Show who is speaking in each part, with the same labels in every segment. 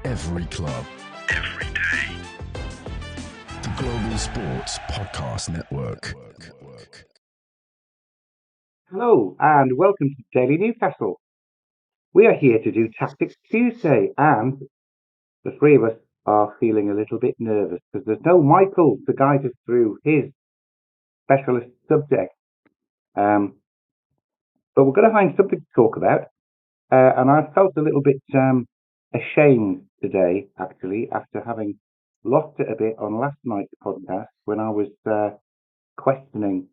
Speaker 1: Every club. Every day. The Global Sports Podcast Network.
Speaker 2: Hello and welcome to Daily Newcastle. We are here to do Tactics Tuesday and the three of us are feeling a little bit nervous because there's no Michael to guide us through his specialist subject. But we're going to find something to talk about. And I felt a little bit ashamed today, actually, after having lost it a bit on last night's podcast when I was questioning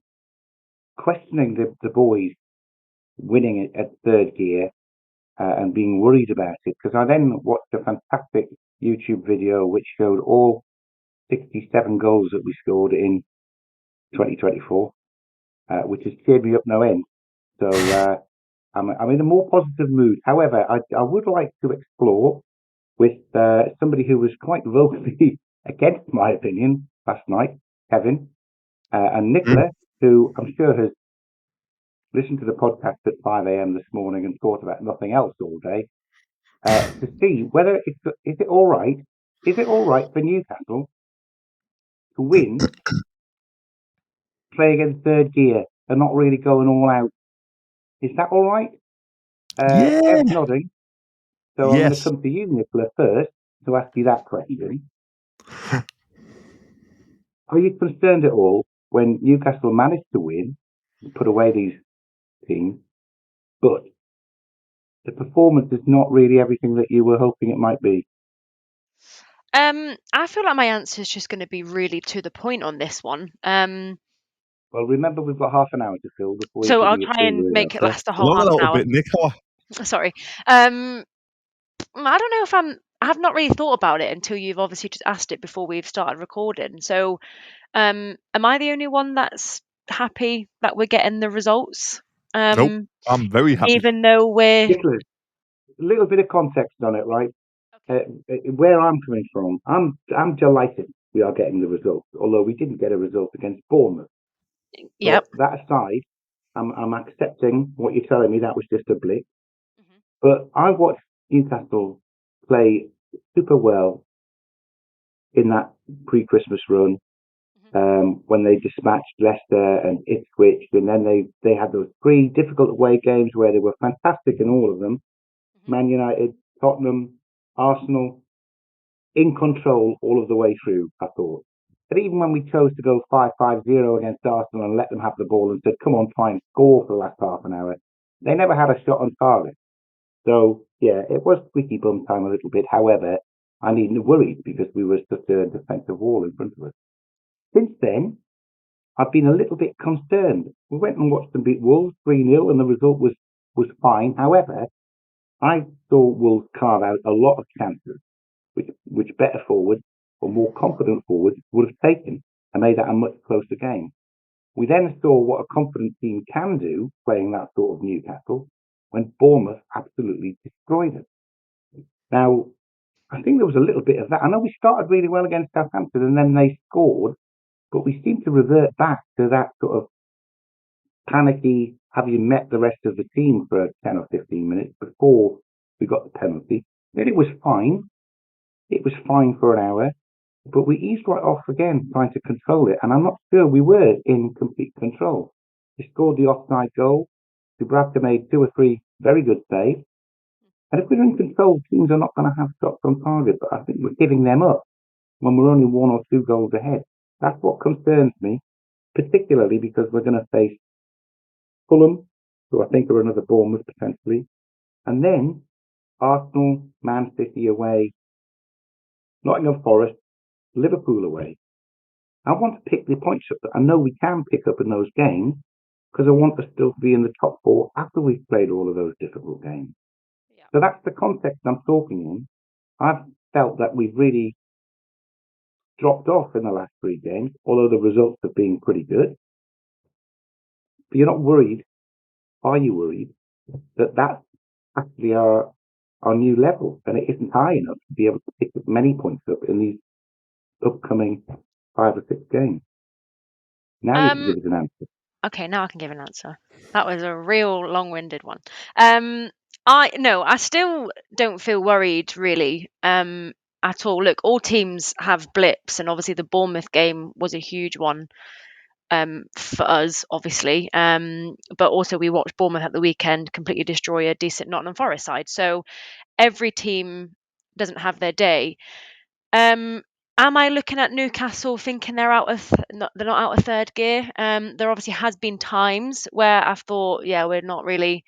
Speaker 2: the boys winning it at third gear and being worried about it. Because I then watched a fantastic YouTube video which showed all 67 goals that we scored in 2024, which has cheered me up no end. So I'm in a more positive mood. However, I would like to explore with somebody who was quite vocally against my opinion last night, Kevin, and Nicola, who I'm sure has listened to the podcast at 5 a.m. this morning and thought about nothing else all day, to see whether is it all right for Newcastle to win, play against third gear and not really going all out. Is that all right?
Speaker 3: Yeah.
Speaker 2: Kev's nodding. So I'm going to
Speaker 3: Yes.
Speaker 2: come to you, Nicola, first to ask you that question. Are you concerned at all when Newcastle managed to win, put away these teams, but the performance is not really everything that you were hoping it might be?
Speaker 4: I feel like my answer is just going to be really to the point on this one.
Speaker 2: Well, remember we've got half an hour to fill before you
Speaker 4: So
Speaker 2: give
Speaker 4: I'll
Speaker 2: me a
Speaker 4: try and
Speaker 2: two-word
Speaker 4: make it
Speaker 2: answer.
Speaker 4: last a whole
Speaker 3: Long a
Speaker 4: half an
Speaker 3: little
Speaker 4: hour.
Speaker 3: bit, Nicola.
Speaker 4: Sorry. I don't know if I have not really thought about it until you've obviously just asked it before we've started recording. So, am I the only one that's happy that we're getting the results?
Speaker 3: Nope. I'm very happy.
Speaker 4: Even though we're
Speaker 2: Nicola, a little bit of context on it, right? Where I'm coming from, I'm delighted we are getting the results, although we didn't get a result against Bournemouth.
Speaker 4: yep.
Speaker 2: But that aside, I'm accepting what you're telling me. That was just a blip.
Speaker 4: Mhm.
Speaker 2: But I watched Newcastle play super well in that pre-Christmas run when they dispatched Leicester and Ipswich, and then they had those three difficult away games where they were fantastic in all of them. Man United, Tottenham, Arsenal, in control all of the way through, I thought. But even when we chose to go 5-5-0 against Arsenal and let them have the ball and said, come on, try and score for the last half an hour, they never had a shot on target. So, yeah, it was squeaky bum time a little bit. However, I needn't have worried because we were such a defensive wall in front of us. Since then, I've been a little bit concerned. We went and watched them beat Wolves 3-0 and the result was fine. However, I saw Wolves carve out a lot of chances which better forwards or more confident forwards would have taken and made that a much closer game. We then saw what a confident team can do playing that sort of Newcastle when Bournemouth absolutely destroyed us. Now, I think there was a little bit of that. I know we started really well against Southampton and then they scored, but we seemed to revert back to that sort of panicky, have you met the rest of the team for 10 or 15 minutes before we got the penalty. Then it was fine. It was fine for an hour, but we eased right off again, trying to control it. And I'm not sure we were in complete control. We scored the offside goal. Dubravka made 2 or 3 very good saves. And if we're in control, teams are not going to have shots on target. But I think we're giving them up when we're only 1 or 2 goals ahead. That's what concerns me, particularly because we're going to face Fulham, who I think are another Bournemouth potentially, and then Arsenal, Man City away, Nottingham Forest, Liverpool away. I want to pick the points up that I know we can pick up in those games because I want us still to be in the top 4 after we've played all of those difficult games.
Speaker 4: Yeah.
Speaker 2: So that's the context I'm talking in. I've felt that we've really dropped off in the last 3 games, although the results have been pretty good. But you're not worried, are you worried, that that's actually our new level and it isn't high enough to be able to pick many points up in these upcoming 5 or 6 games? Now you can give us an answer.
Speaker 4: Okay, now I can give an answer. That was a real long-winded one. I still don't feel worried really at all. Look, all teams have blips, and obviously the Bournemouth game was a huge one for us, obviously. But also we watched Bournemouth at the weekend completely destroy a decent Nottingham Forest side. So every team doesn't have their day. Am I looking at Newcastle thinking they're they're not out of third gear? There obviously has been times where I've thought, yeah, we're not really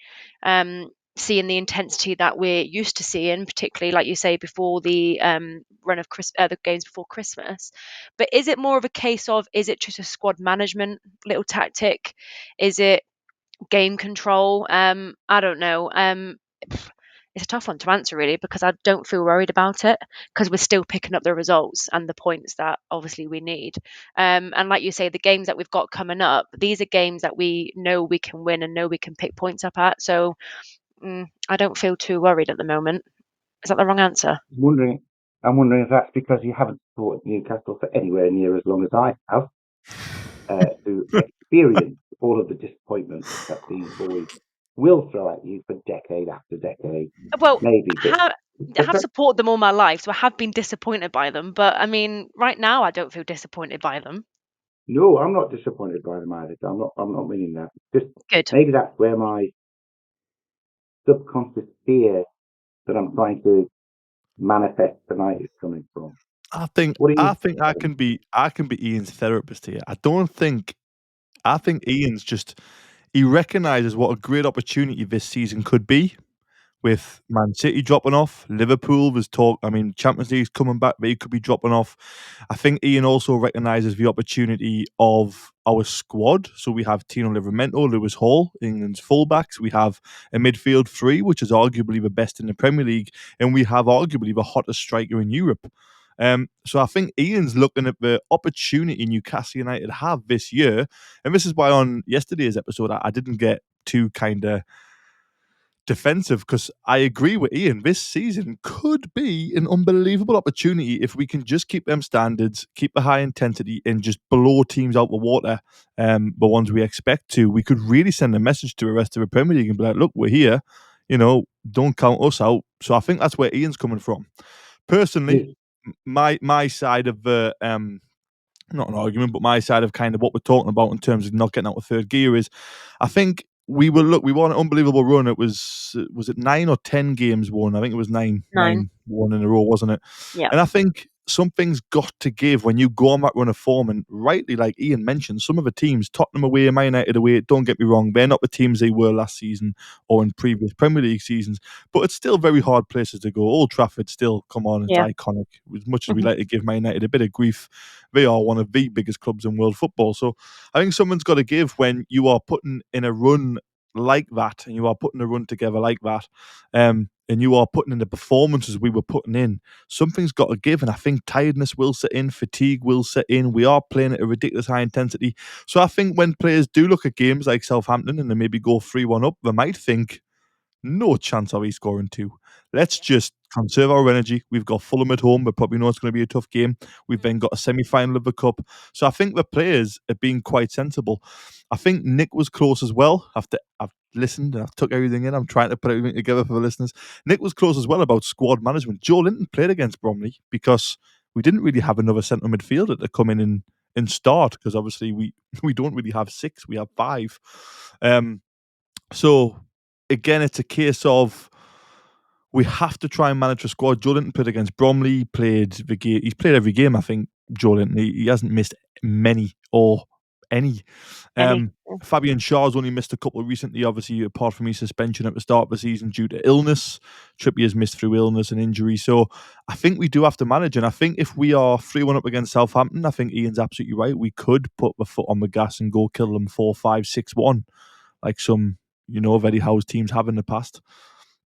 Speaker 4: seeing the intensity that we're used to seeing, particularly like you say before the run of the games before Christmas. But is it more of a case of, is it just a squad management little tactic? Is it game control? I don't know. It's a tough one to answer really, because I don't feel worried about it, because we're still picking up the results and the points that obviously we need. And like you say, the games that we've got coming up, these are games that we know we can win and know we can pick points up at. So I don't feel too worried at the moment. Is that the wrong answer?
Speaker 2: I'm wondering if that's because you haven't supported Newcastle for anywhere near as long as I have, to experience all of the disappointment that these boys will throw at you for decade after decade.
Speaker 4: Well,
Speaker 2: Maybe,
Speaker 4: I have supported them all my life, so I have been disappointed by them. But I mean, right now, I don't feel disappointed by them.
Speaker 2: No, I'm not disappointed by them either. I'm not meaning that. Just
Speaker 4: Good.
Speaker 2: maybe that's where my subconscious fear that I'm trying to manifest tonight is coming from.
Speaker 3: I think I can be Iain's therapist here. I think Iain's just, he recognises what a great opportunity this season could be, with Man City dropping off, Liverpool, there's talk, I mean, Champions League's coming back, they could be dropping off. I think Iain also recognises the opportunity of our squad. So we have Tino Livramento, Lewis Hall, England's fullbacks. We have a midfield three, which is arguably the best in the Premier League, and we have arguably the hottest striker in Europe. So I think Iain's looking at the opportunity Newcastle United have this year, and this is why on yesterday's episode I didn't get too kind of defensive, because I agree with Iain. This season could be an unbelievable opportunity if we can just keep them standards, keep the high intensity, and just blow teams out the water, the ones we expect to. We could really send a message to the rest of the Premier League and be like, look, we're here, don't count us out. So I think that's where Iain's coming from. Personally, my side of the not an argument, but my side of kind of what we're talking about in terms of not getting out of third gear is, I think we won an unbelievable run. It was it 9 or 10 games won? I think it was 9 won in a row, wasn't it?
Speaker 4: Yeah.
Speaker 3: And I think something's got to give when you go on that run of form. And rightly, like Iain mentioned, some of the teams, Tottenham away, Man United away, don't get me wrong, they're not the teams they were last season or in previous Premier League seasons, but it's still very hard places to go. Old Trafford still, come on, it's iconic. As much as we like to give Man United a bit of grief, they are one of the biggest clubs in world football. So I think someone's got to give when you are putting in a run like that, and you are putting a run together like that, and you are putting in the performances we were putting in. Something's got to give, and I think tiredness will set in, fatigue will set in. We are playing at a ridiculous high intensity. So I think when players do look at games like Southampton and they maybe go 3-1 up, they might think, no chance of we scoring two. Let's just conserve our energy. We've got Fulham at home, but probably know it's going to be a tough game. We've then got a semi-final of the Cup. So I think the players are being quite sensible. I think Nic was close as well. I've listened and I've took everything in. I'm trying to put everything together for the listeners. Nic was close as well about squad management. Joe Linton played against Bromley because we didn't really have another centre midfielder to come in and start, because obviously we don't really have six. We have five. So again, it's a case of we have to try and manage a squad. Joe Linton played against Bromley, played the game. He's played every game, I think, Joe Linton. He hasn't missed many or any. Fabian Schär's only missed a couple recently, obviously, apart from his suspension at the start of the season due to illness. Trippier's missed through illness and injury. So I think we do have to manage. And I think if we are 3-1 up against Southampton, I think Iain's absolutely right. We could put the foot on the gas and go kill them 4-5-6-1, like some, of Eddie Howe's teams have in the past.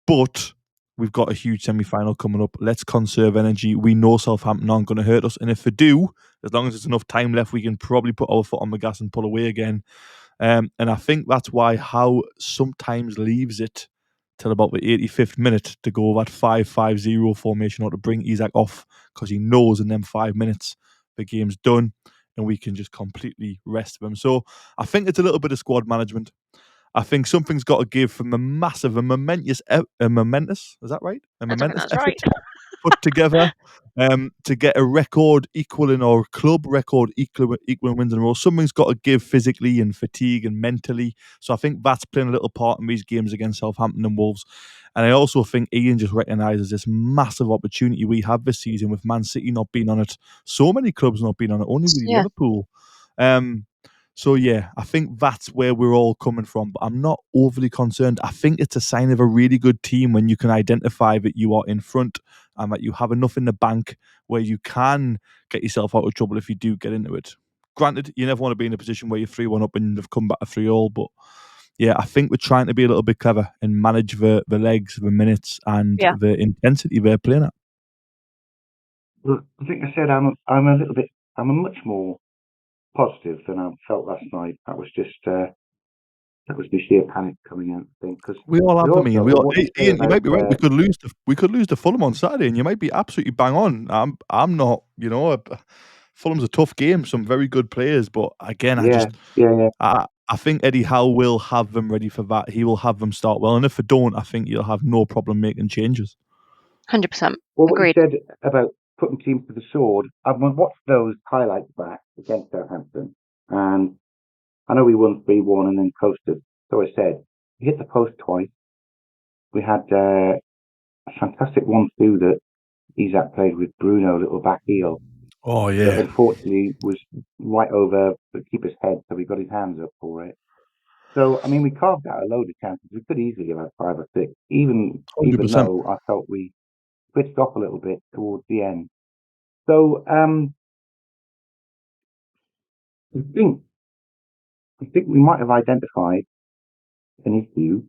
Speaker 3: But we've got a huge semi-final coming up. Let's conserve energy. We know Southampton aren't going to hurt us. And if they do, as long as there's enough time left, we can probably put our foot on the gas and pull away again. And I think that's why Howe sometimes leaves it till about the 85th minute to go that 5-5-0 formation, or to bring Isak off, because he knows in them 5 minutes the game's done and we can just completely rest them. So I think it's a little bit of squad management. I think something's got to give from a massive, a momentous, is that right? A momentous
Speaker 4: that's
Speaker 3: effort
Speaker 4: right.
Speaker 3: put together to get a record equaling or club record equaling wins in a row. Something's got to give physically and fatigue and mentally. So I think that's playing a little part in these games against Southampton and Wolves. And I also think Iain just recognises this massive opportunity we have this season with Man City not being on it. So many clubs not being on it, only really Liverpool. So yeah, I think that's where we're all coming from, but I'm not overly concerned. I think it's a sign of a really good team when you can identify that you are in front and that you have enough in the bank where you can get yourself out of trouble if you do get into it. Granted, you never want to be in a position where you're 3-1 up and you've come back to 3-3, but yeah, I think we're trying to be a little bit clever and manage the legs, the minutes, and the intensity they're playing at.
Speaker 2: Well, I think I said I'm a much more positive than I felt last night. That was just the sheer panic coming out. I think because
Speaker 3: we all have them, Iain. Iain, you might be right. We could lose to Fulham on Saturday, and you might be absolutely bang on. I'm not. Fulham's a tough game. Some very good players, but again, I think Eddie Howe will have them ready for that. He will have them start well, and if they don't, I think you'll have no problem making changes.
Speaker 4: 100%.
Speaker 2: Well, what
Speaker 4: Agreed.
Speaker 2: you said about putting teams to the sword, I've watched those highlights back against Southampton, and I know we won 3-1 and then coasted. So I said, we hit the post twice. We had a fantastic 1-2 that Isaac played with Bruno, little back heel.
Speaker 3: Oh, yeah.
Speaker 2: That unfortunately was right over the keeper's head, so he got his hands up for it. So, I mean, we carved out a load of chances. We could easily have had 5 or 6, even
Speaker 3: 100%.
Speaker 2: though I felt we switched off a little bit towards the end. So, I think we might have identified an issue,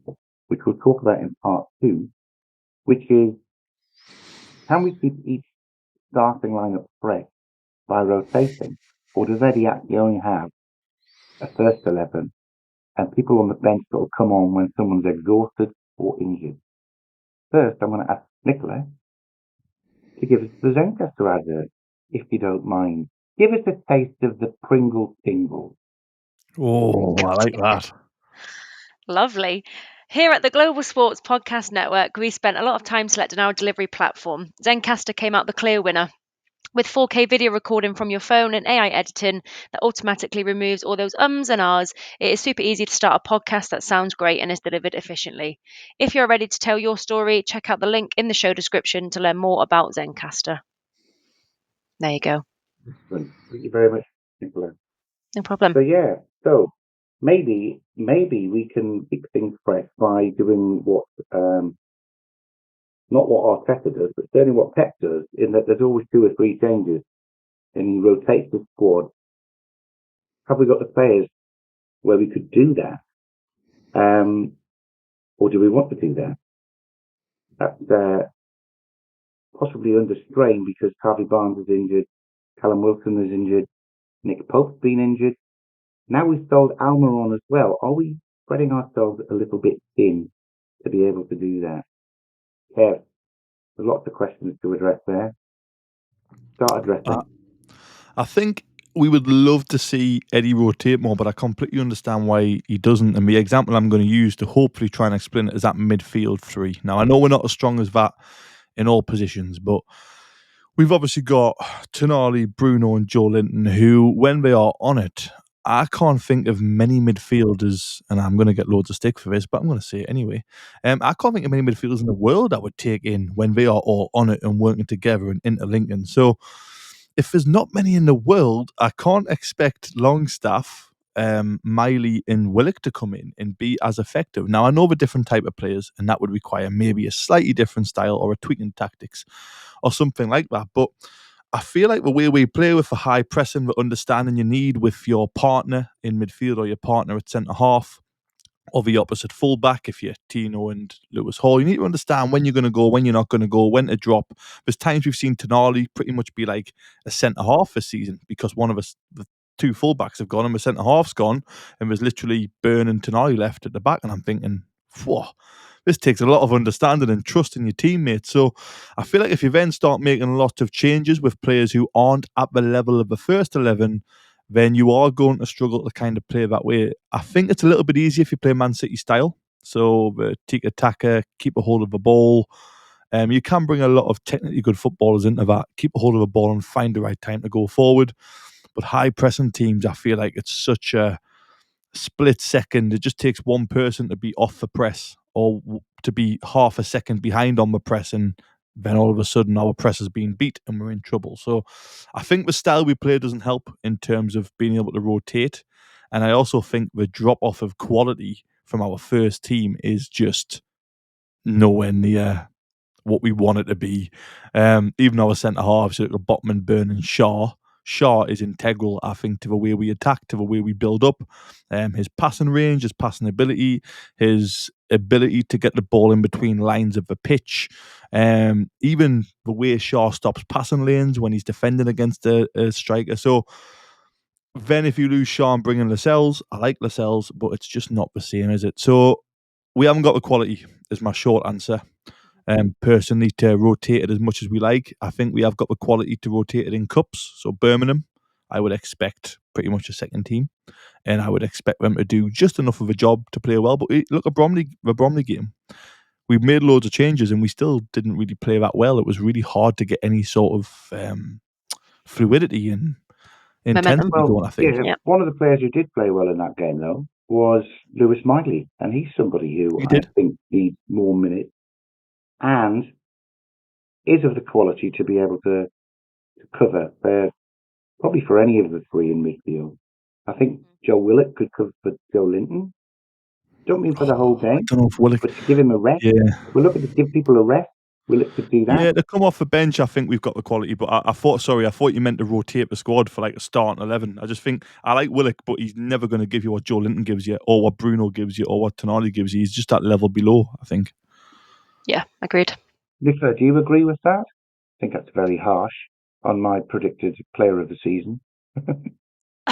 Speaker 2: which we'll talk about in part 2, which is, can we keep each starting lineup fresh by rotating, or does Eddie actually only have a first 11 and people on the bench sort of come on when someone's exhausted or injured? First, I'm going to ask Nicola to give us the Zencastr advert, if you don't mind. Give us a taste of the Pringle tingle.
Speaker 3: Oh, I like that.
Speaker 4: Lovely. Here at the Global Sports Podcast Network, we spent a lot of time selecting our delivery platform. Zencastr came out the clear winner. With 4K video recording from your phone and AI editing that automatically removes all those ums and ahs, it is super easy to start a podcast that sounds great and is delivered efficiently. If you're ready to tell your story, check out the link in the show description to learn more about Zencastr. There you go.
Speaker 2: Thank you very much, Nicola.
Speaker 4: No problem.
Speaker 2: So yeah, maybe we can keep things fresh by doing what not what Arteta does, but certainly what Pep does, in that there's always 2 or 3 changes and he rotates the squad. Have we got the players where we could do that? Or do we want to do that? That's possibly under strain because Harvey Barnes is injured, Callum Wilson is injured, Nick Pope's been injured. Now we've sold Almiron as well. Are we spreading ourselves a little bit thin to be able to do that? Kev, there's lots of questions to address there. Start addressing.
Speaker 3: I think we would love to see Eddie rotate more, but I completely understand why he doesn't. And the example I'm going to use to hopefully try and explain it is that midfield 3. Now, I know we're not as strong as that in all positions, but we've obviously got Tonali, Bruno and Joe Linton, who, when they are on it, I can't think of many midfielders, and I'm going to get loads of stick for this, but I'm going to say it anyway. I can't think of many midfielders in the world that would take in when they are all on it and working together and interlinking. So if there's not many in the world, I can't expect Longstaff, Miley and Willock to come in and be as effective. Now, I know the different type of players, and that would require maybe a slightly different style or a tweak in tactics or something like that. But I feel like the way we play with the high pressing, the understanding you need with your partner in midfield or your partner at centre-half, or the opposite fullback, if you're Tino and Lewis Hall, you need to understand when you're going to go, when you're not going to go, when to drop. There's times we've seen Tonali pretty much be like a centre-half this season because one of us, the 2 fullbacks have gone and the centre-half's gone, and there's literally Burn and Tonali left at the back, and I'm thinking, whoa, this takes a lot of understanding and trust in your teammates. So I feel like if you then start making lots of changes with players who aren't at the level of the first 11, then you are going to struggle to kind of play that way. I think it's a little bit easier if you play Man City style. So tiki-taka, keep a hold of the ball. You can bring a lot of technically good footballers into that, keep a hold of the ball and find the right time to go forward. But high pressing teams, I feel like it's such a split second. It just takes one person to be off the press or to be half a second behind on the press, and then all of a sudden our press is being beat and we're in trouble. So I think the style we play doesn't help in terms of being able to rotate. And I also think the drop off of quality from our first team is just nowhere near what we want it to be. Even our centre halves, like Botman, Burn, and Shaw. Shaw is integral, I think, to the way we attack, to the way we build up. His passing range, his passing ability, his ability to get the ball in between lines of the pitch. Even the way Shaw stops passing lanes when he's defending against a striker. So then if you lose Shaw and bring in Lascelles, I like Lascelles, but it's just not the same, is it? So we haven't got the quality, is my short answer. Personally, to rotate it as much as we like. I think we have got the quality to rotate it in cups. So Birmingham, I would expect pretty much a second team, and I would expect them to do just enough of a job to play well. But look at the Bromley game. We made loads of changes, and we still didn't really play that well. It was really hard to get any sort of fluidity and intensity going, I think.
Speaker 2: One of the players who did play well in that game, though, was Lewis Miley, and he's somebody who I think needs more minutes and is of the quality to be able to cover probably for any of the three in midfield. I think Joe Willock could cover for Joe Linton. Don't mean for the whole game.
Speaker 3: I don't know if Willock,
Speaker 2: but to give him a rest.
Speaker 3: Yeah.
Speaker 2: We're looking to give people a rest. Willock could do that.
Speaker 3: Yeah, to come off the bench, I think we've got the quality. But I thought you meant to rotate the squad for like a starting 11. I just think I like Willock, but he's never going to give you what Joe Linton gives you, or what Bruno gives you, or what Tonali gives you. He's just that level below, I think.
Speaker 4: Yeah, agreed.
Speaker 2: Nicola, do you agree with that? I think that's very harsh on my predicted player of the season.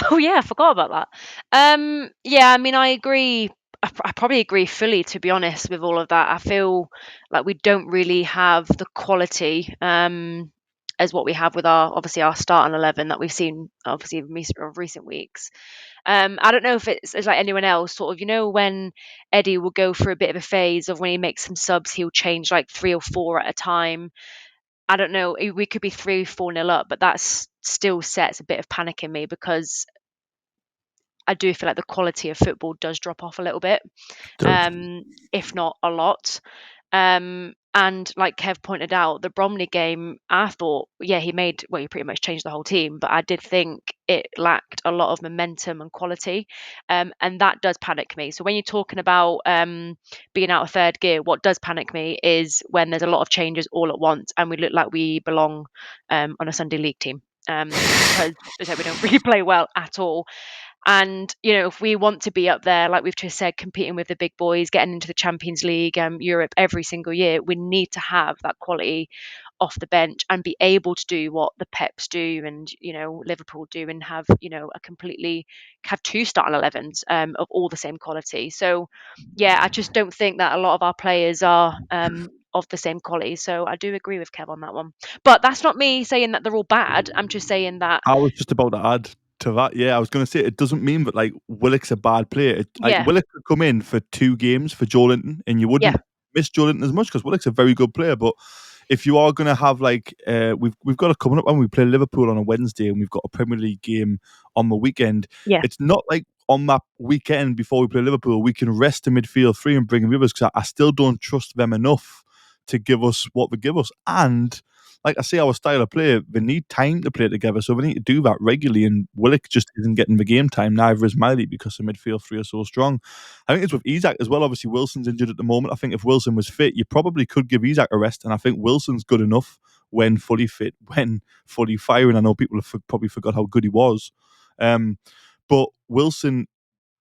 Speaker 4: Oh yeah, I forgot about that. Yeah, I mean, I agree. I probably agree fully, to be honest, with all of that. I feel like we don't really have the quality as what we have with our starting 11 that we've seen obviously in recent weeks. I don't know if it's like anyone else, sort of, when Eddie will go through a bit of a phase of when he makes some subs, he'll change like 3 or 4 at a time. I don't know, we could be 3-4-0 up, but that still sets a bit of panic in me, because I do feel like the quality of football does drop off a little bit, if not a lot. And like Kev pointed out, the Bromley game, I thought, he pretty much changed the whole team, but I did think it lacked a lot of momentum and quality. And that does panic me. So when you're talking about being out of third gear, what does panic me is when there's a lot of changes all at once and we look like we belong on a Sunday league team. Because we don't really play well at all. And, if we want to be up there, like we've just said, competing with the big boys, getting into the Champions League, Europe every single year, we need to have that quality off the bench and be able to do what the Peps do and, Liverpool do, and have, have 2 starting 11s of all the same quality. So, I just don't think that a lot of our players are of the same quality. So I do agree with Kev on that one. But that's not me saying that they're all bad. I'm just saying that.
Speaker 3: I was just about to add to that. Yeah, I was going to say it doesn't mean that like Willock's a bad player. Willock could come in for 2 games for Joe Linton, and you wouldn't miss Joe Linton as much because Willock's a very good player. But if you are going to have like we've got it coming up when we play Liverpool on a Wednesday and we've got a Premier League game on the weekend. It's not like on that weekend before we play Liverpool we can rest the midfield 3 and bring in the others, because I still don't trust them enough to give us what they give us. And like I say, our style of play, they need time to play together, so we need to do that regularly, and Willock just isn't getting the game time, neither is Miley, because the midfield 3 are so strong. I think it's with Isak as well. Obviously, Wilson's injured at the moment. I think if Wilson was fit, you probably could give Isak a rest, and I think Wilson's good enough when fully fit, when fully firing. I know people have probably forgot how good he was. But Wilson,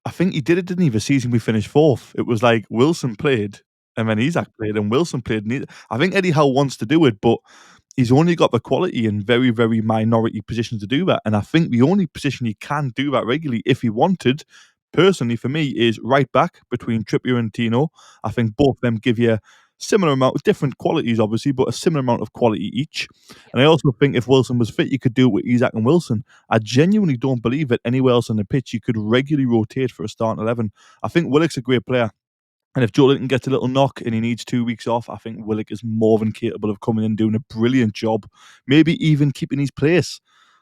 Speaker 3: I think he didn't he, the season we finished 4th? It was like Wilson played, and then Isak played, and Wilson played. And I think Eddie Howe wants to do it, but he's only got the quality in very, very minority positions to do that. And I think the only position he can do that regularly, if he wanted, personally for me, is right back between Trippier and Tino. I think both of them give you similar amount, different qualities obviously, but a similar amount of quality each. And I also think if Wilson was fit, you could do it with Isak and Wilson. I genuinely don't believe that anywhere else on the pitch you could regularly rotate for a starting 11. I think Willock's a great player. And if Joe Linton gets a little knock and he needs 2 weeks off, I think Willock is more than capable of coming in and doing a brilliant job. Maybe even keeping his place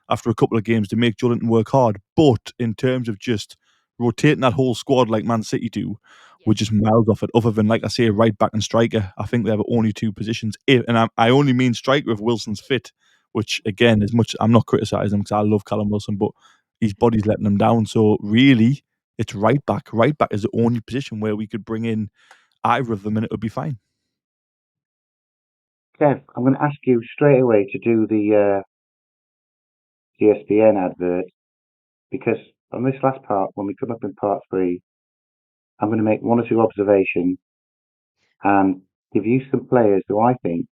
Speaker 3: after a couple of games to make Joe Linton work hard. But in terms of just rotating that whole squad like Man City do, we're just miles off it. Other than, like I say, right back and striker, I think they have only 2 positions. And I only mean striker if Wilson's fit, which again, as much I'm not criticising him because I love Callum Wilson, but his body's letting him down. So really, it's right back. Right back is the only position where we could bring in either of them and it would be fine.
Speaker 2: Kev, I'm going to ask you straight away to do the ESPN advert, because on this last part, when we come up in part 3, I'm going to make 1 or 2 observations and give you some players who I think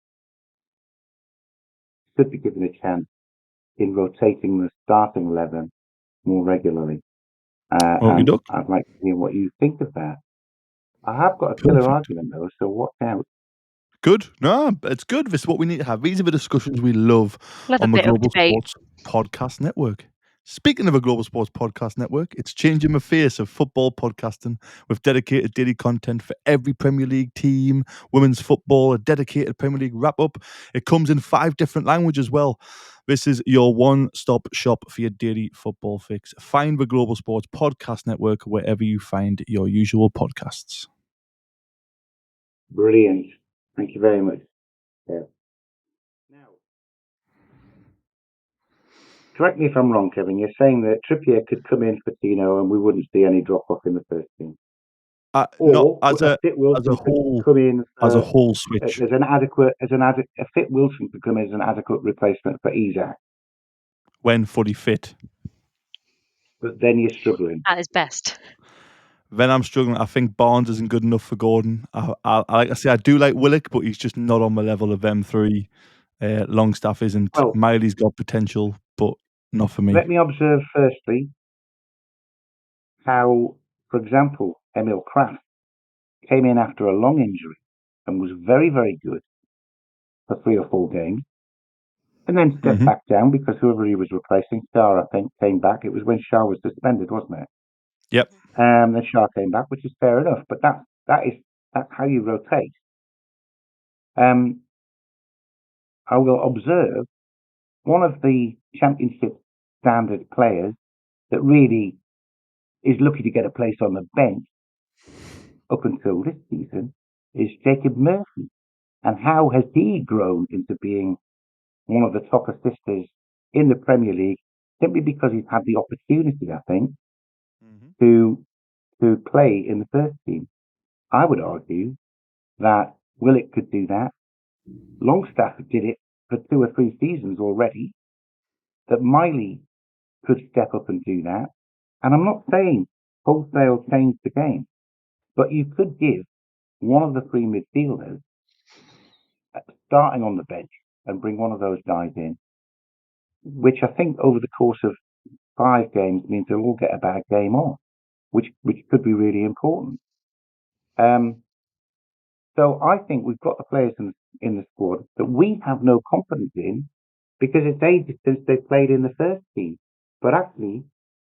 Speaker 2: should be given a chance in rotating the starting 11 more regularly. And I'd like to hear what you think of that. I have got a killer argument though, so watch out.
Speaker 3: Good. No, it's good. This is what we need to have. These are the discussions we love on the Global Sports Podcast Network. Speaking of a Global Sports Podcast Network, it's changing the face of football podcasting with dedicated daily content for every Premier League team, women's football, a dedicated Premier League wrap-up. It comes in 5 different languages as well. This is your one-stop shop for your daily football fix. Find the Global Sports Podcast Network wherever you find your usual podcasts.
Speaker 2: Brilliant. Thank you very much. Yeah. Now, correct me if I'm wrong, Kevin. You're saying that Trippier could come in for Tino and we wouldn't see any drop-off in the first team.
Speaker 3: Not as a whole switch.
Speaker 2: A fit Wilson could come in as an adequate replacement for Isak
Speaker 3: when fully fit.
Speaker 2: But then you're struggling.
Speaker 4: At his best.
Speaker 3: Then I'm struggling. I think Barnes isn't good enough for Gordon. Like I say, I do like Willock, but he's just not on the level of them 3. Longstaff isn't.
Speaker 2: Well,
Speaker 3: Miley's got potential, but not for me.
Speaker 2: Let me observe firstly how, for example, Emil Kraft came in after a long injury and was very, very good for 3 or 4 games, and then stepped back down because whoever he was replacing, Shah, I think, came back. It was when Shah was suspended, wasn't it?
Speaker 3: Yep.
Speaker 2: Then Shah came back, which is fair enough, but that's how you rotate. I will observe one of the Championship standard players that really is lucky to get a place on the bench up until this season is Jacob Murphy. And how has he grown into being one of the top assisters in the Premier League, simply because he's had the opportunity, I think, to play in the first team. I would argue that Willock could do that. Longstaff did it for 2 or 3 seasons already. That Miley could step up and do that. And I'm not saying wholesale change the game, but you could give one of the 3 midfielders starting on the bench and bring one of those guys in, which I think over the course of 5 games means they'll all get a bad game off, which could be really important. So I think we've got the players in the squad that we have no confidence in because it's ages since they played in the first team. But actually,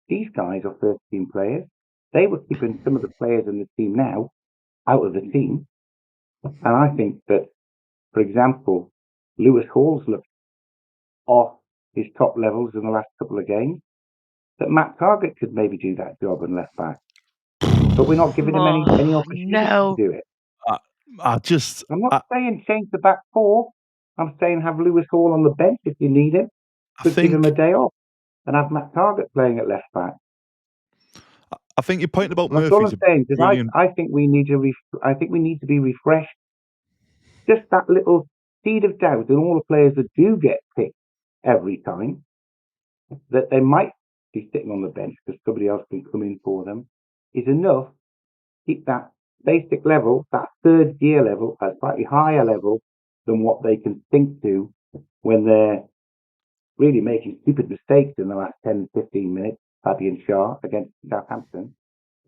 Speaker 2: these guys are first team players. They were keeping some of the players in the team now out of the team. And I think that, for example, Lewis Hall's looked off his top levels in the last couple of games. That Matt Targett could maybe do that job and left back. But we're not giving him any opportunity to do it. I'm not saying change the back 4. I'm saying have Lewis Hall on the bench if you need him. Give him a day off and have Matt Targett playing at left back.
Speaker 3: I think your point about
Speaker 2: Murphy. That's all I'm saying. Because I think we need to be refreshed. Just that little seed of doubt in all the players that do get picked every time, that they might be sitting on the bench because somebody else can come in for them, is enough. Keep that basic level, that 3rd gear level, a slightly higher level than what they can think to when they're really making stupid mistakes in the last 10, 15 minutes, Fabian Shah against Southampton,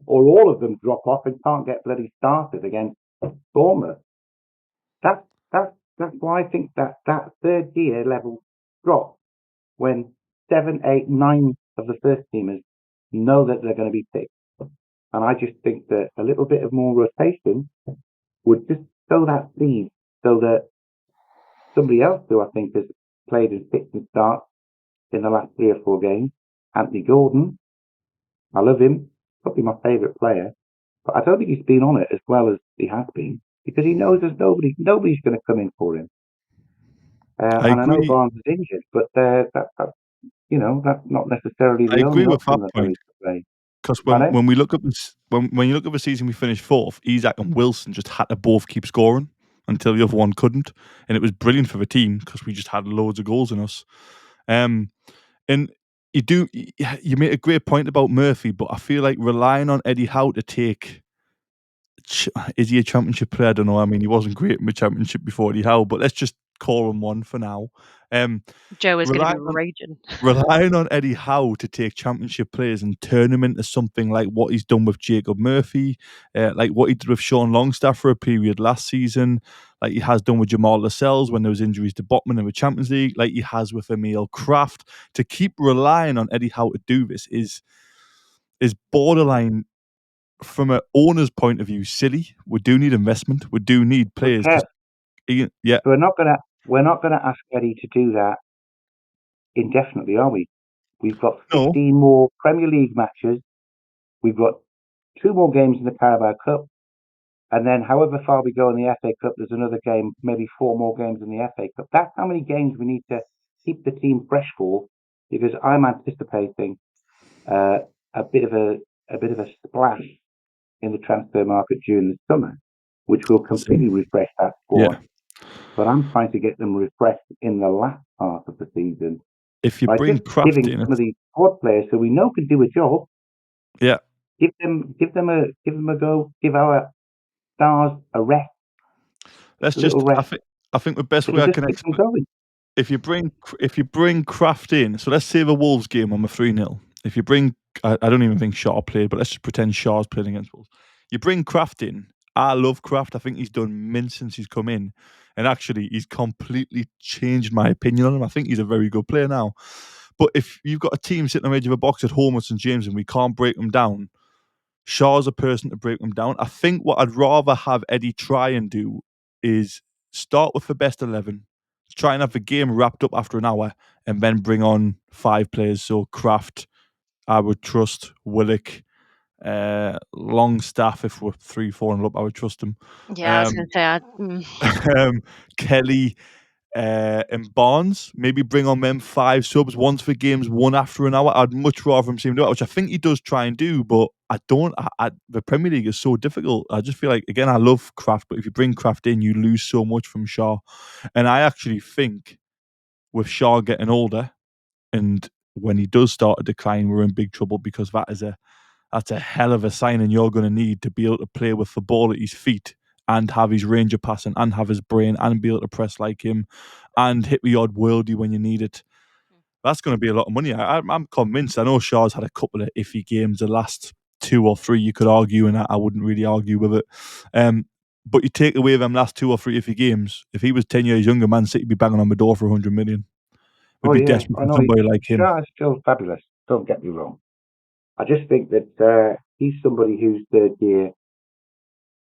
Speaker 2: or all of them drop off and can't get bloody started against Bournemouth. That's why I think that third gear level drops when 7, 8, 9 of the first teamers know that they're going to be picked. And I just think that a little bit of more rotation would just sow that seed so that somebody else who I think has played in fits and starts in the last 3 or 4 games, Anthony Gordon, I love him, probably my favourite player, but I don't think he's been on it as well as he has been because he knows there's nobody's going to come in for him.
Speaker 3: I
Speaker 2: And I know
Speaker 3: agree.
Speaker 2: Barnes is injured, but that's not necessarily
Speaker 3: I
Speaker 2: the
Speaker 3: agree
Speaker 2: only
Speaker 3: with that
Speaker 2: option that there
Speaker 3: point
Speaker 2: is to play.
Speaker 3: because
Speaker 2: Pardon?
Speaker 3: when we look at this, when you look at the season, we finished fourth. Isaac and Wilson just had to both keep scoring until the other one couldn't, and it was brilliant for the team because we just had loads of goals in us. And you made a great point about Murphy, but I feel like relying on Eddie Howe to take. Is he a championship player? I don't know. I mean, he wasn't great in the championship before Eddie Howe, but let's just call him one for now.
Speaker 4: Joe is going to be
Speaker 3: Relying on
Speaker 4: raging.
Speaker 3: relying on Eddie Howe to take championship players and turn them into something like what he's done with Jacob Murphy, like what he did with Sean Longstaff for a period last season, like he has done with Jamal Lascelles when there was injuries to Botman in the Champions League, like he has with Emil Kraft. To keep relying on Eddie Howe to do this is borderline, from an owner's point of view, silly. We do need investment. We do need
Speaker 2: But
Speaker 3: players.
Speaker 2: Kev,
Speaker 3: Yeah.
Speaker 2: we're not gonna ask Eddie to do that indefinitely, are we? We've got
Speaker 3: No.
Speaker 2: 15 more Premier League matches. We've got 2 more games in the Carabao Cup. And then however far we go in the FA Cup, there's another game, maybe 4 more games in the FA Cup. That's how many games we need to keep the team fresh for, because I'm anticipating a bit of a splash in the transfer market during the summer, which will completely refresh that squad.
Speaker 3: Yeah.
Speaker 2: But I'm trying to get them refreshed in the last part of the season
Speaker 3: If you
Speaker 2: by
Speaker 3: bring
Speaker 2: just
Speaker 3: Kraft
Speaker 2: giving
Speaker 3: in,
Speaker 2: some of these squad players who we know can do a job,
Speaker 3: yeah,
Speaker 2: give them a go, give our stars a rest,
Speaker 3: let's
Speaker 2: a little
Speaker 3: just.
Speaker 2: rest.
Speaker 3: I think the best way
Speaker 2: It'll
Speaker 3: I
Speaker 2: just
Speaker 3: can
Speaker 2: keep them
Speaker 3: explain.
Speaker 2: going.
Speaker 3: If you bring Kraft in, so let's say the Wolves game on the 3-0. If you bring, I don't even think Shaw played, but let's just pretend Shaw's playing against Wolves. You bring Kraft in. I love Kraft. I think he's done mint since he's come in, and actually he's completely changed my opinion on him. I think he's a very good player now. But if you've got a team sitting on the edge of a box at home at St James and we can't break them down, Shaw's a person to break them down. I think what I'd rather have Eddie try and do is start with the best 11, try and have the game wrapped up after an hour, and then bring on 5 players. So Kraft, I would trust. Willock, Longstaff, if we're 3-4 and up, I would trust him.
Speaker 4: Yeah, I was going to say,
Speaker 3: Kelly, and Barnes, maybe bring on them 5 subs once for games 1 after an hour. I'd much rather him see him do that, which I think he does try and do, but I don't. The Premier League is so difficult. I just feel like, again, I love Kraft, but if you bring Kraft in, you lose so much from Shaw. And I actually think with Shaw getting older, and when he does start to decline, we're in big trouble, because that's a hell of a signing you're going to need to be able to play with the ball at his feet and have his range of passing and have his brain and be able to press like him and hit the odd worldie when you need it. That's going to be a lot of money. I'm convinced. I know Shaw's had a couple of iffy games, the last 2 or 3 you could argue, and I wouldn't really argue with it. But you take away them last 2 or 3 iffy games, if he was 10 years younger, Man City would be banging on the door for 100 million. We'd
Speaker 2: Oh
Speaker 3: be
Speaker 2: yeah,
Speaker 3: desperate
Speaker 2: I
Speaker 3: for
Speaker 2: know.
Speaker 3: somebody like him.
Speaker 2: Shaw is still fabulous. Don't get me wrong. I just think that he's somebody whose third gear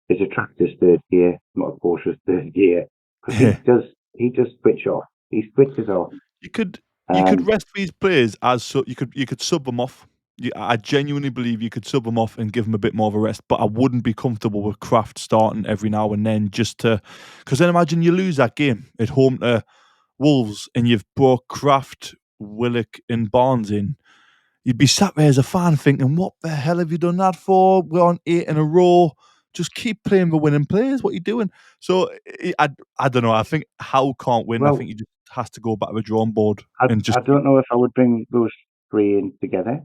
Speaker 2: is a tractor's third gear, not a Porsche's third gear, because he does switch off. He switches off.
Speaker 3: You could
Speaker 2: And
Speaker 3: rest these players as so you could sub them off. I genuinely believe you could sub them off and give them a bit more of a rest, but I wouldn't be comfortable with Kraft starting every now and then, just to, because then imagine you lose that game at home to Wolves and you've brought Kraft, Willock, and Barnes in. You'd be sat there as a fan thinking, "What the hell have you done that for? We're on 8 in a row. Just keep playing the winning players. What are you doing?" So I don't know. I think Howe can't win. I
Speaker 2: well,
Speaker 3: think he just has to go back to the drawing board
Speaker 2: I
Speaker 3: and just
Speaker 2: I don't know if I would bring those 3 in together,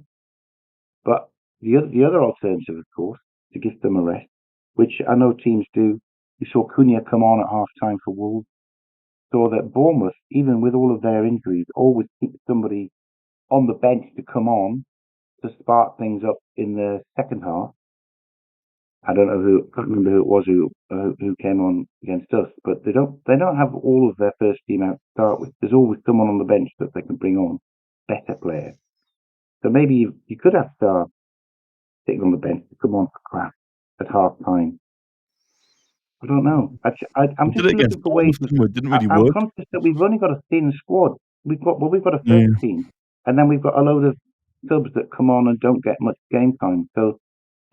Speaker 2: but the other alternative, of course, to give them a rest, which I know teams do. You saw Cunha come on at half time for Wolves. Saw that Bournemouth, even with all of their injuries, always keep somebody on the bench to come on to spark things up in the second half. I don't know who. I can't remember who it was who came on against us. But they don't have all of their first team out to start with. There's always someone on the bench that they can bring on, better players. So maybe you could have Star sitting on the bench to come on for crap at half time. I don't know. I'm just looking for ways.
Speaker 3: It didn't really
Speaker 2: I'm
Speaker 3: work.
Speaker 2: conscious that we've only got a thin squad. We've got a first team, and then we've got a load of subs that come on and don't get much game time. So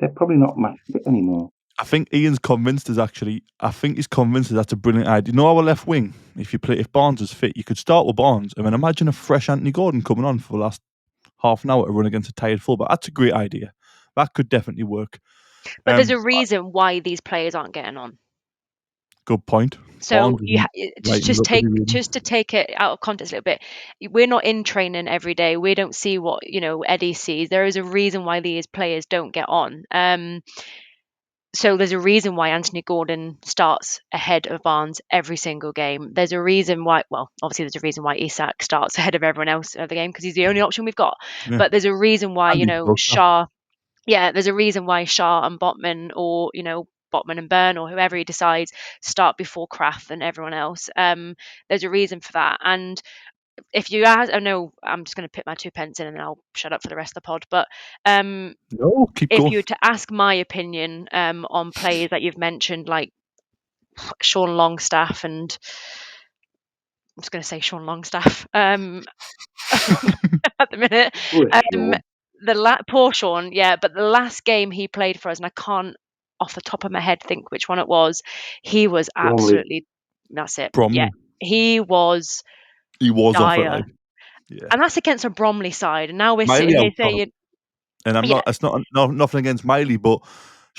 Speaker 2: they're probably not match fit anymore.
Speaker 3: I think Ian's convinced us, actually. I think he's convinced us that's a brilliant idea. You know, our left wing, if Barnes is fit, you could start with Barnes and then imagine a fresh Anthony Gordon coming on for the last half an hour to run against a tired fullback. That's a great idea. That could definitely work.
Speaker 4: But there's a reason why these players aren't getting on.
Speaker 3: Good point.
Speaker 4: So just to take it out of context a little bit, we're not in training every day. We don't see what Eddie sees. There is a reason why these players don't get on. So there's a reason why Anthony Gordon starts ahead of Barnes every single game. There's a reason why. Well, obviously there's a reason why Isak starts ahead of everyone else of the game because he's the only option we've got. Yeah. But there's a reason why Shaw. Yeah, there's a reason why Shaw and Botman, or Botman and Byrne, or whoever he decides, start before Kraft and everyone else. There's a reason for that. And if you ask, I know I'm just going to put my 2 pence in and then I'll shut up for the rest of the pod. But
Speaker 3: no, keep
Speaker 4: if
Speaker 3: going.
Speaker 4: you were to ask my opinion on players that you've mentioned, like Sean Longstaff, and I'm just going to say Sean Longstaff at the minute. Poor Sean, yeah. But the last game he played for us, and I can't off the top of my head think which one it was, he was absolutely. That's it.
Speaker 3: Bromley.
Speaker 4: Yeah, he was.
Speaker 3: He was off it,
Speaker 4: yeah. And that's against a Bromley side, and now we're sitting here saying.
Speaker 3: And I'm not. It's not nothing against Miley, but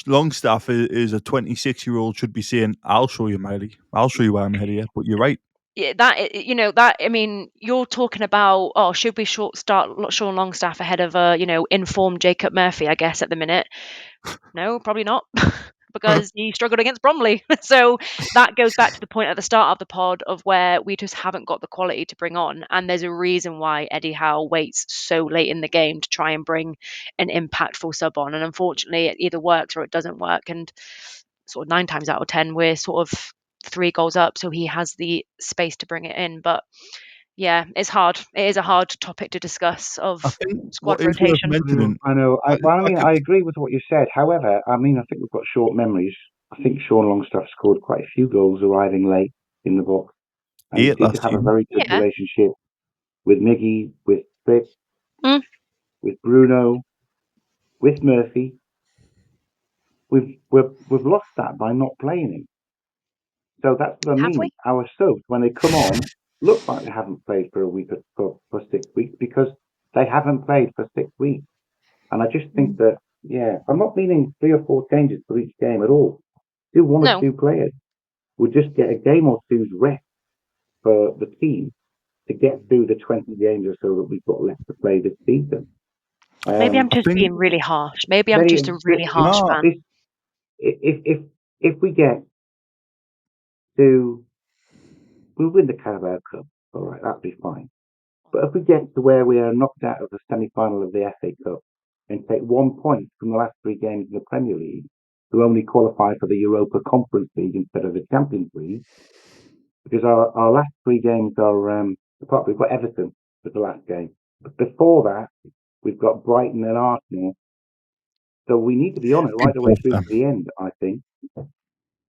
Speaker 3: Longstaff is a 26-year-old should be saying, "I'll show you, Miley. I'll show you why I'm ahead of you." But you're right.
Speaker 4: Yeah, that I mean, you're talking about, should we start Sean Longstaff ahead of informed Jacob Murphy? I guess at the minute, no, probably not, because he struggled against Bromley. So that goes back to the point at the start of the pod of where we just haven't got the quality to bring on, and there's a reason why Eddie Howe waits so late in the game to try and bring an impactful sub on, and unfortunately, it either works or it doesn't work, and sort of 9 times out of 10, we're sort of 3 goals up, so he has the space to bring it in. But yeah, it's hard. It is a hard topic to discuss of squad rotation.
Speaker 2: I know. I agree with what you said. However, I think we've got short memories. I think Sean Longstaff scored quite a few goals arriving late in the box. And he did have a very good relationship with Miggy, with Tripp, with Bruno, with Murphy. We've lost that by not playing him. So that's what I mean. Our subs, when they come on, look like they haven't played for a week for 6 weeks because they haven't played for 6 weeks. And I just think that, I'm not meaning 3 or 4 changes for each game at all. Do 1 or 2 players. We'll just get a game or two's rest for the team to get through the 20 games or so that we've got left to play this season.
Speaker 4: Maybe I'm just being really harsh. Maybe I'm just a really harsh fan.
Speaker 2: If we get to, we'll win the Carabao Cup, all right, that'd be fine. But if we get to where we are knocked out of the semi-final of the FA Cup and take 1 point from the last 3 games in the Premier League, who only qualify for the Europa Conference League instead of the Champions League, because our last 3 games are, apart we've got Everton for the last game, but before that, we've got Brighton and Arsenal. So we need to be on it right the way through to the end, I think.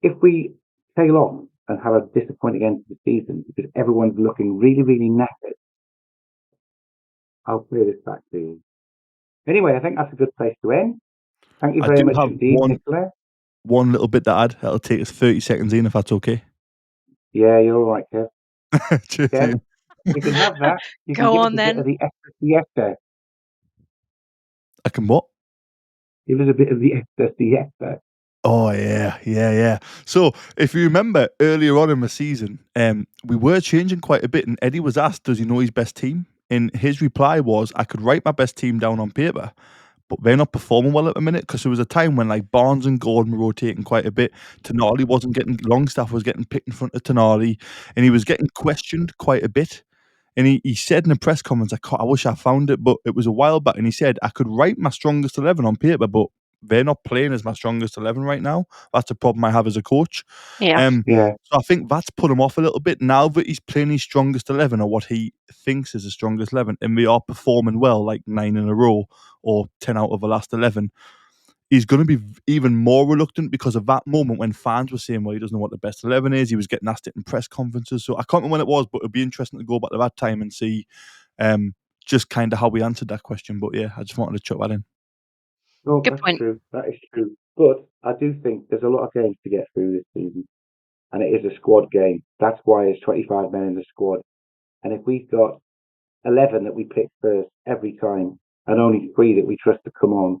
Speaker 2: If we tail off and have a disappointing end to the season because everyone's looking really, really knackered, I'll clear this back to you. Anyway, I think that's a good place to end. Thank you very much indeed, Nicola.
Speaker 3: One little bit to add. That'll take us 30 seconds in, if that's okay.
Speaker 2: Yeah, you're all right, Kev.
Speaker 3: Cheers,
Speaker 2: Kev, you can have that. You
Speaker 4: Go
Speaker 2: can
Speaker 4: on
Speaker 2: give us
Speaker 4: then.
Speaker 2: A bit of the extra siesta.
Speaker 3: I can what?
Speaker 2: Give us a bit of the extra siesta.
Speaker 3: Oh, yeah. So, if you remember earlier on in the season, we were changing quite a bit, and Eddie was asked, does he know his best team? And his reply was, I could write my best team down on paper, but they're not performing well at the minute, because there was a time when like Barnes and Gordon were rotating quite a bit. Longstaff was getting picked in front of Tonali, and he was getting questioned quite a bit. And he said in the press conference, I wish I found it, but it was a while back, and he said, I could write my strongest 11 on paper, but they're not playing as my strongest 11 right now. That's a problem I have as a coach.
Speaker 4: Yeah.
Speaker 3: So I think that's put him off a little bit. Now that he's playing his strongest 11, or what he thinks is his strongest 11, and we are performing well, like 9 in a row or 10 out of the last 11, he's going to be even more reluctant because of that moment when fans were saying, well, he doesn't know what the best 11 is. He was getting asked it in press conferences. So I can't remember when it was, but it'd be interesting to go back to that time and see just kind of how we answered that question. But yeah, I just wanted to chuck that in.
Speaker 2: No,
Speaker 4: Good
Speaker 2: that's
Speaker 4: point.
Speaker 2: true. That is true. But I do think there's a lot of games to get through this season, and it is a squad game. That's why it's 25 men in the squad. And if we've got 11 that we pick first every time, and only 3 that we trust to come on,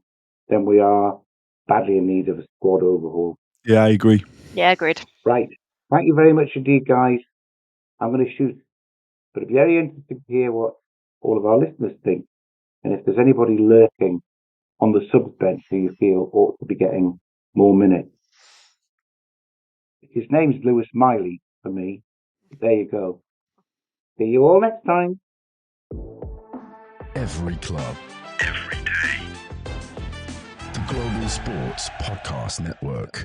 Speaker 2: then we are badly in need of a squad overhaul.
Speaker 3: Yeah, I agree.
Speaker 4: Yeah, agreed.
Speaker 2: Right. Thank you very much indeed, guys. I'm going to shoot, but it'd be very interesting to hear what all of our listeners think, and if there's anybody lurking on the subs bench who you feel ought to be getting more minutes. His name's Lewis Miley for me. There you go. See you all next time.
Speaker 1: Every club, every day. The Global Sports Podcast Network.